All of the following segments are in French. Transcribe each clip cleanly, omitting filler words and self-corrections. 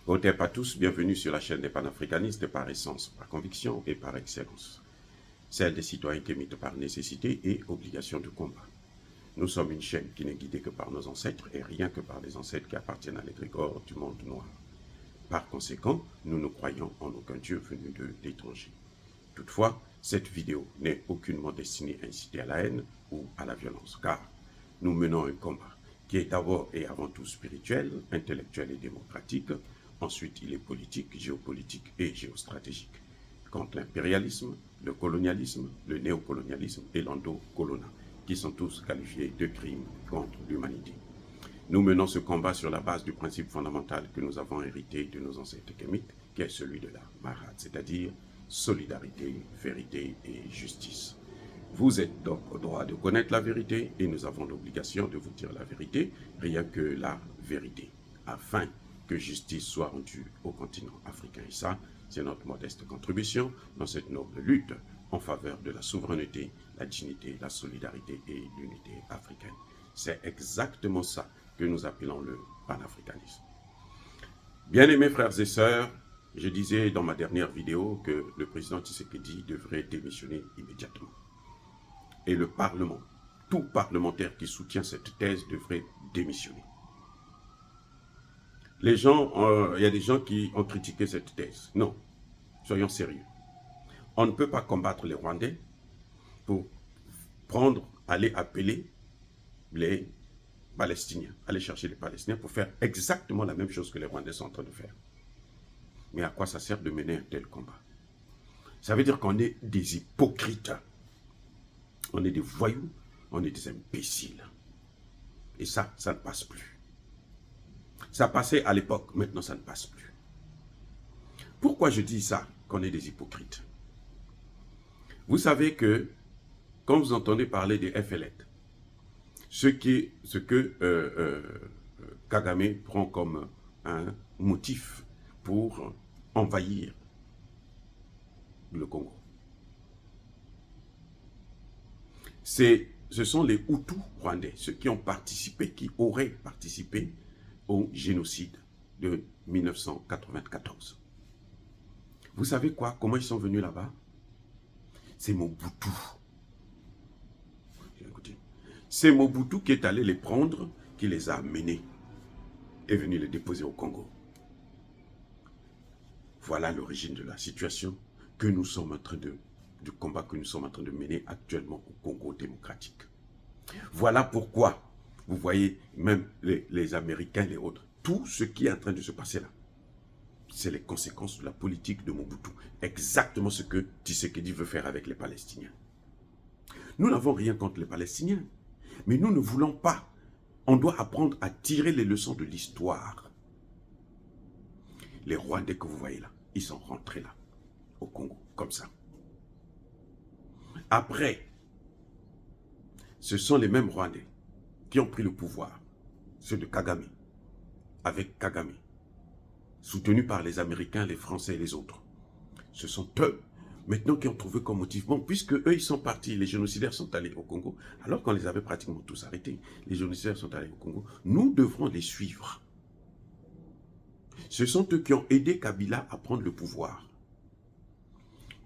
Bonjour à tous, bienvenue sur la chaîne des panafricanistes par essence, par conviction et par excellence. Celle des citoyens émises par nécessité et obligation de combat. Nous sommes une chaîne qui n'est guidée que par nos ancêtres et rien que par les ancêtres qui appartiennent à l'égrégore du monde noir. Par conséquent, nous ne croyons en aucun Dieu venu de l'étranger. Toutefois, cette vidéo n'est aucunement destinée à inciter à la haine ou à la violence, car nous menons un combat qui est d'abord et avant tout spirituel, intellectuel et démocratique. Ensuite, il est politique, géopolitique et géostratégique, contre l'impérialisme, le colonialisme, le néocolonialisme et l'endocolona, qui sont tous qualifiés de crimes contre l'humanité. Nous menons ce combat sur la base du principe fondamental que nous avons hérité de nos ancêtres kémites, qui est celui de la Marat, c'est-à-dire solidarité, vérité et justice. Vous êtes donc au droit de connaître la vérité et nous avons l'obligation de vous dire la vérité, rien que la vérité, afin que justice soit rendue au continent africain. Et ça, c'est notre modeste contribution dans cette noble lutte en faveur de la souveraineté, la dignité, la solidarité et l'unité africaine. C'est exactement ça que nous appelons le panafricanisme. Bien-aimés frères et sœurs, je disais dans ma dernière vidéo que le président Tshisekedi devrait démissionner immédiatement. Et le Parlement, tout parlementaire qui soutient cette thèse devrait démissionner. Les gens, il y a des gens qui ont critiqué cette thèse. Non, soyons sérieux. On ne peut pas combattre les Rwandais pour aller appeler les Palestiniens, aller chercher les Palestiniens pour faire exactement la même chose que les Rwandais sont en train de faire. Mais à quoi ça sert de mener un tel combat? Ça veut dire qu'on est des hypocrites. On est des voyous, on est des imbéciles. Et ça ne passe plus. Ça passait à l'époque, maintenant ça ne passe plus. Pourquoi je dis ça, qu'on est des hypocrites? Vous savez que, quand vous entendez parler des FLN, ce que Kagame prend comme un motif pour envahir le Congo, ce sont les Hutus rwandais, ceux qui ont participé, qui auraient participé au génocide de 1994. Vous savez quoi? Comment ils sont venus là-bas? C'est Mobutu. C'est Mobutu qui est allé les prendre, qui les a amenés et venu les déposer au Congo. Voilà l'origine de la situation que nous sommes en train du combat que nous sommes en train de mener actuellement au Congo démocratique. Voilà pourquoi vous voyez même les Américains, les autres, tout ce qui est en train de se passer là, c'est les conséquences de la politique de Mobutu. Exactement ce que Tshisekedi veut faire avec les Palestiniens. Nous n'avons rien contre les Palestiniens, mais nous ne voulons pas. On doit apprendre à tirer les leçons de l'histoire. Les Rwandais que vous voyez là, ils sont rentrés là, au Congo, comme ça. Après, ce sont les mêmes Rwandais qui ont pris le pouvoir, ceux de Kagame, avec Kagame, soutenus par les Américains, les Français et les autres. Ce sont eux, maintenant, qui ont trouvé comme motif, bon, puisque eux, ils sont partis, les génocidaires sont allés au Congo, alors qu'on les avait pratiquement tous arrêtés, les génocidaires sont allés au Congo, nous devrons les suivre. Ce sont eux qui ont aidé Kabila à prendre le pouvoir.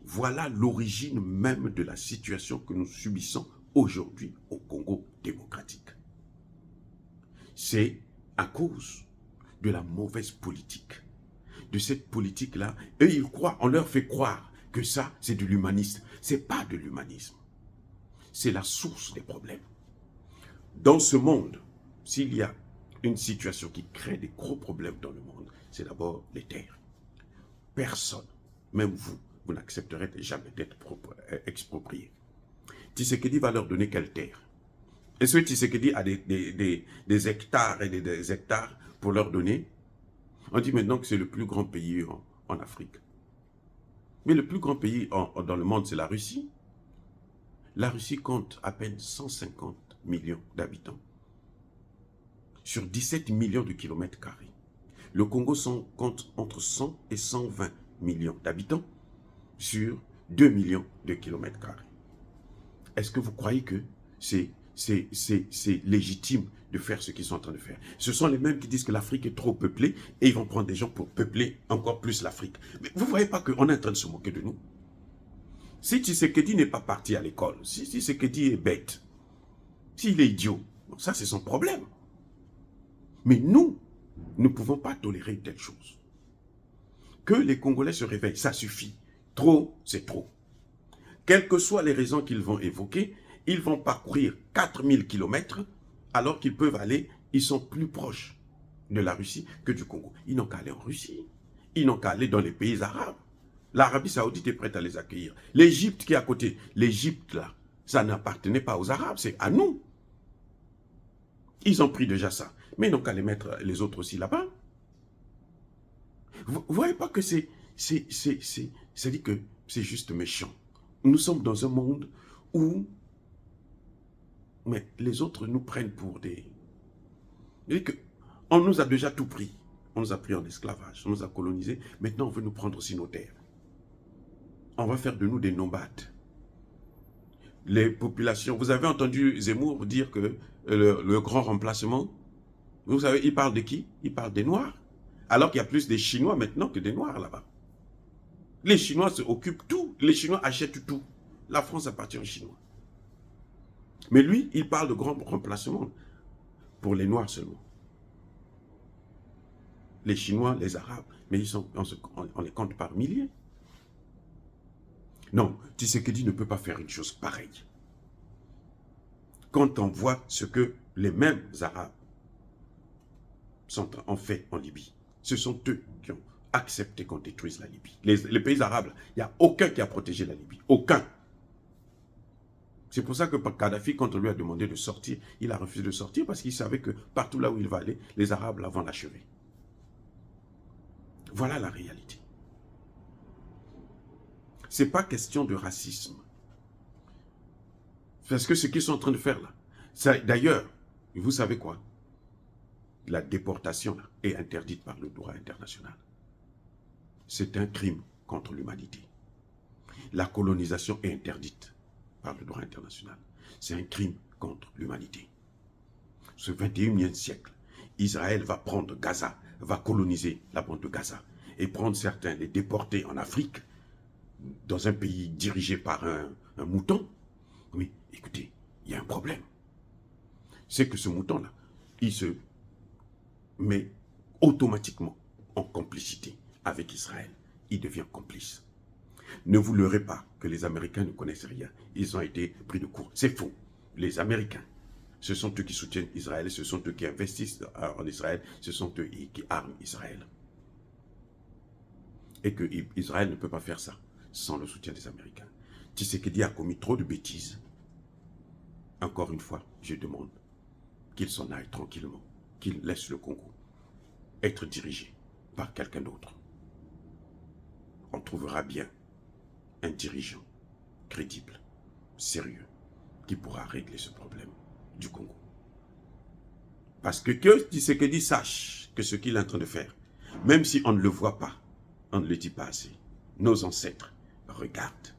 Voilà l'origine même de la situation que nous subissons aujourd'hui au Congo démocratique. C'est à cause de la mauvaise politique. De cette politique-là, eux, ils croient, on leur fait croire que ça, c'est de l'humanisme. Ce n'est pas de l'humanisme. C'est la source des problèmes. Dans ce monde, s'il y a une situation qui crée des gros problèmes dans le monde, c'est d'abord les terres. Personne, même vous, vous n'accepterez jamais d'être exproprié. Tshisekedi va leur donner quelle terre? Est-ce que Tshisekedi a des hectares et des hectares pour leur donner? On dit maintenant que c'est le plus grand pays en Afrique. Mais le plus grand pays dans le monde, c'est la Russie. La Russie compte à peine 150 millions d'habitants sur 17 millions de kilomètres carrés. Le Congo compte entre 100 et 120 millions d'habitants sur 2 millions de kilomètres carrés. Est-ce que vous croyez que c'est c'est légitime de faire ce qu'ils sont en train de faire. Ce sont les mêmes qui disent que l'Afrique est trop peuplée et ils vont prendre des gens pour peupler encore plus l'Afrique. Mais vous ne voyez pas qu'on est en train de se moquer de nous? Si Tshisekedi n'est pas parti à l'école, si Tshisekedi est bête, s'il est idiot, ça c'est son problème. Mais nous ne pouvons pas tolérer telle chose. Que les Congolais se réveillent, ça suffit. Trop, c'est trop. Quelles que soient les raisons qu'ils vont évoquer, ils vont parcourir 4000 km alors qu'ils peuvent aller, ils sont plus proches de la Russie que du Congo. Ils n'ont qu'à aller en Russie. Ils n'ont qu'à aller dans les pays arabes. L'Arabie Saoudite est prête à les accueillir. L'Égypte qui est à côté, l'Égypte là, ça n'appartenait pas aux Arabes, c'est à nous. Ils ont pris déjà ça. Mais ils n'ont qu'à les mettre les autres aussi là-bas. Vous ne voyez pas que c'est dit que c'est juste méchant. Nous sommes dans un monde où mais les autres nous prennent pour des... On nous a déjà tout pris. On nous a pris en esclavage, on nous a colonisés. Maintenant, on veut nous prendre aussi nos terres. On va faire de nous des nomades. Les populations... Vous avez entendu Zemmour dire que le grand remplacement, vous savez, il parle de qui? Il parle des Noirs. Alors qu'il y a plus des Chinois maintenant que des Noirs là-bas. Les Chinois se occupent tout. Les Chinois achètent tout. La France appartient aux Chinois. Mais lui, il parle de grand remplacement pour les Noirs seulement. Les Chinois, les Arabes, mais on les compte par milliers. Non, Tshisekedi ne peut pas faire une chose pareille. Quand on voit ce que les mêmes Arabes ont fait en Libye, ce sont eux qui ont accepté qu'on détruise la Libye. Les pays arabes, il n'y a aucun qui a protégé la Libye. Aucun. C'est pour ça que Kadhafi, quand on lui a demandé de sortir, il a refusé de sortir parce qu'il savait que partout là où il va aller, les Arabes là vont l'achever. Voilà la réalité. Ce n'est pas question de racisme. Parce que ce qu'ils sont en train de faire là, d'ailleurs, vous savez quoi? La déportation là, est interdite par le droit international. C'est un crime contre l'humanité. La colonisation est interdite par le droit international. C'est un crime contre l'humanité. Ce 21e siècle, Israël va prendre Gaza, va coloniser la bande de Gaza et prendre certains, les déporter en Afrique, dans un pays dirigé par un mouton. Oui, écoutez, il y a un problème. C'est que ce mouton-là, il se met automatiquement en complicité avec Israël. Il devient complice. Ne vous leurrez pas que les Américains ne connaissent rien. Ils ont été pris de court. C'est faux. Les Américains, ce sont eux qui soutiennent Israël, ce sont eux qui investissent en Israël, ce sont eux qui arment Israël. Et que Israël ne peut pas faire ça sans le soutien des Américains. Tshisekedi a commis trop de bêtises. Encore une fois, je demande qu'il s'en aille tranquillement, qu'il laisse le Congo être dirigé par quelqu'un d'autre. On trouvera bien un dirigeant crédible, sérieux, qui pourra régler ce problème du Congo. Parce que Tshisekedi sache que ce qu'il est en train de faire, même si on ne le voit pas, on ne le dit pas assez, nos ancêtres regardent.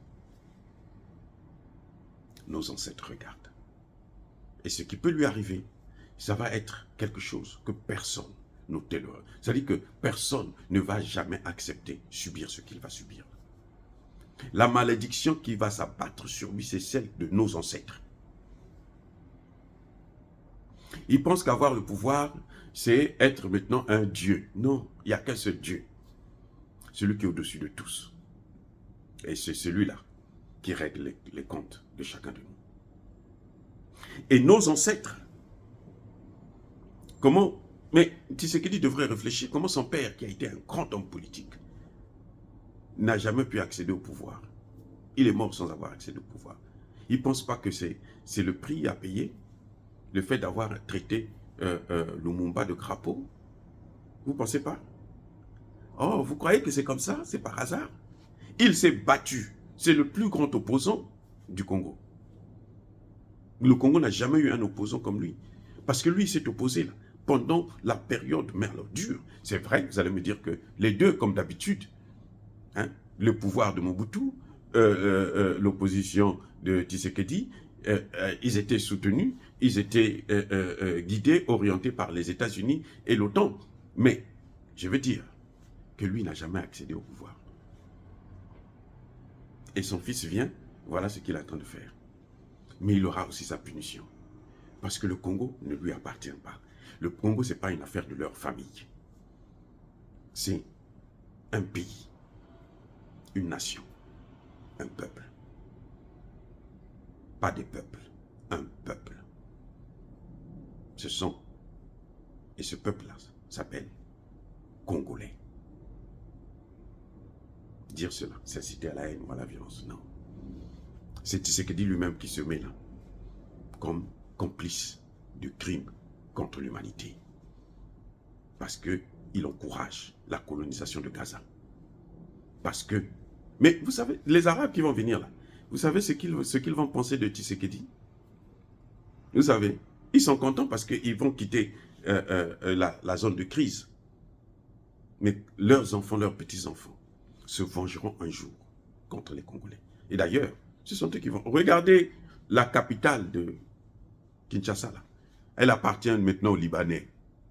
Nos ancêtres regardent. Et ce qui peut lui arriver, ça va être quelque chose que personne ne tolère. C'est-à-dire que personne ne va jamais accepter subir ce qu'il va subir. La malédiction qui va s'abattre sur lui, c'est celle de nos ancêtres. Ils pensent qu'avoir le pouvoir, c'est être maintenant un Dieu. Non, il n'y a qu'un seul Dieu. Celui qui est au-dessus de tous. Et c'est celui-là qui règle les comptes de chacun de nous. Et nos ancêtres, comment... Mais Tshisekedi devrait réfléchir comment son père, qui a été un grand homme politique, n'a jamais pu accéder au pouvoir. Il est mort sans avoir accédé au pouvoir. Il ne pense pas que c'est le prix à payer, le fait d'avoir traité Lumumba de crapaud. Vous ne pensez pas? Oh, vous croyez que c'est comme ça? C'est par hasard? Il s'est battu. C'est le plus grand opposant du Congo. Le Congo n'a jamais eu un opposant comme lui. Parce que lui, il s'est opposé là, pendant la période dure. C'est vrai, vous allez me dire que les deux, comme d'habitude, hein, le pouvoir de Mobutu, l'opposition de Tshisekedi, ils étaient soutenus ils étaient guidés, orientés par les États-Unis et l'OTAN. Mais je veux dire que lui n'a jamais accédé au pouvoir. Et son fils vient, voilà ce qu'il attend de faire. Mais il aura aussi sa punition. Parce que le Congo ne lui appartient pas. Le Congo, ce n'est pas une affaire de leur famille. C'est un pays, une nation, un peuple. Pas des peuples, un peuple. Ce sont, et ce peuple-là s'appelle Congolais. Dire cela, c'est inciter à la haine ou à la violence, non. C'est Tshisekedi lui-même qui se met là, comme complice de crimes contre l'humanité. Parce qu'il encourage la colonisation de Gaza. Parce que... Mais vous savez, les Arabes qui vont venir là, vous savez ce qu'ils vont penser de Tshisekedi? Vous savez, ils sont contents parce qu'ils vont quitter la zone de crise. Mais leurs enfants, leurs petits-enfants, se vengeront un jour contre les Congolais. Et d'ailleurs, ce sont eux qui vont... Regardez la capitale de Kinshasa, là. Elle appartient maintenant aux Libanais.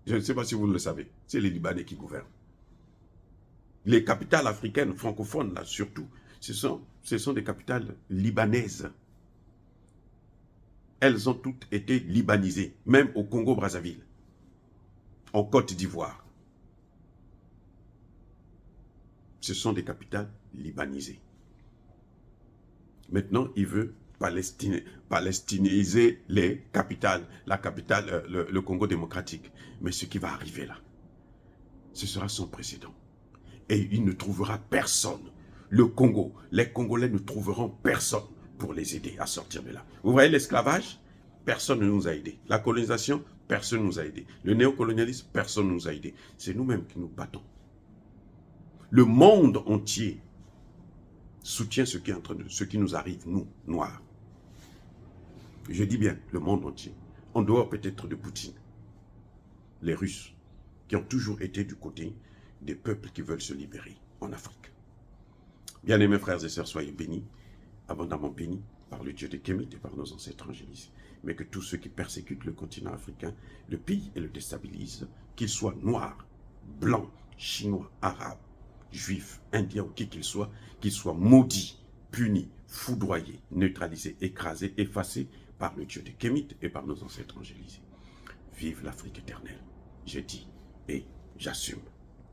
Je ne sais pas si vous le savez. C'est les Libanais qui gouvernent. Les capitales africaines, francophones, là, surtout, ce sont des capitales libanaises. Elles ont toutes été libanisées, même au Congo-Brazzaville, en Côte d'Ivoire. Ce sont des capitales libanisées. Maintenant, il veut palestiniser les capitales, la capitale, le Congo démocratique. Mais ce qui va arriver là, ce sera sans précédent. Et il ne trouvera personne. Le Congo, les Congolais ne trouveront personne pour les aider à sortir de là. Vous voyez l'esclavage? Personne ne nous a aidés. La colonisation, personne ne nous a aidés. Le néocolonialisme, personne ne nous a aidés. C'est nous-mêmes qui nous battons. Le monde entier soutient ce qui nous arrive, nous, Noirs. Je dis bien le monde entier. En dehors peut-être de Poutine. Les Russes, qui ont toujours été du côté des peuples qui veulent se libérer en Afrique. Bien-aimés frères et sœurs, soyez bénis, abondamment bénis par le Dieu de Kémit et par nos ancêtres angélisés. Mais que tous ceux qui persécutent le continent africain le pillent et le déstabilisent, qu'ils soient noirs, blancs, chinois, arabes, juifs, indiens ou qui qu'ils soient maudits, punis, foudroyés, neutralisés, écrasés, effacés par le Dieu de Kémit et par nos ancêtres angélisés. Vive l'Afrique éternelle, je dis et j'assume.